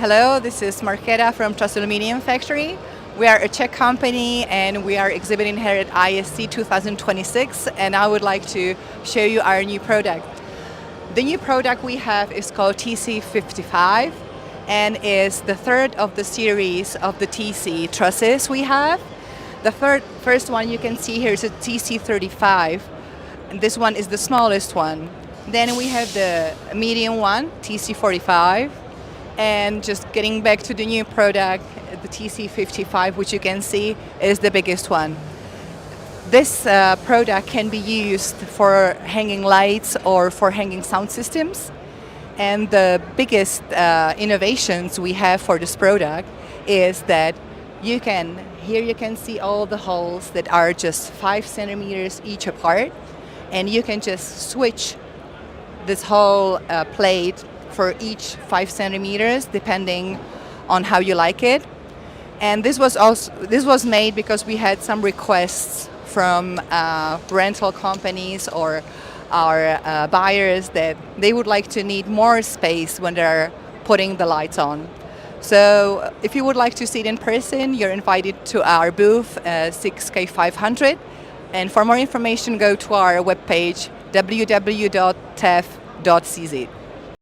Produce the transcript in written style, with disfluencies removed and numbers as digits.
Hello, this is Marqueta from Truss Aluminium factory. We are a Czech company and we are exhibiting here at ISE 2026, and I would like to show you our new product. The new product we have is called TC55 and is the third of the series of the TC trusses we have. The first one you can see here is a TC35, and this one is the smallest one. Then we have the medium one, TC45, and just getting back to the new product, the TC55, which you can see is the biggest one. This product can be used for hanging lights or for hanging sound systems. And the biggest innovations we have for this product is that here you can see all the holes that are just 5 centimeters each apart, and you can just switch this whole plate for each 5 centimeters depending on how you like it. And this was made because we had some requests from rental companies or our buyers that they would like to need more space when they're putting the lights on. So if you would like to see it in person, you're invited to our booth 6K500, and for more information go to our webpage www.tef.cz.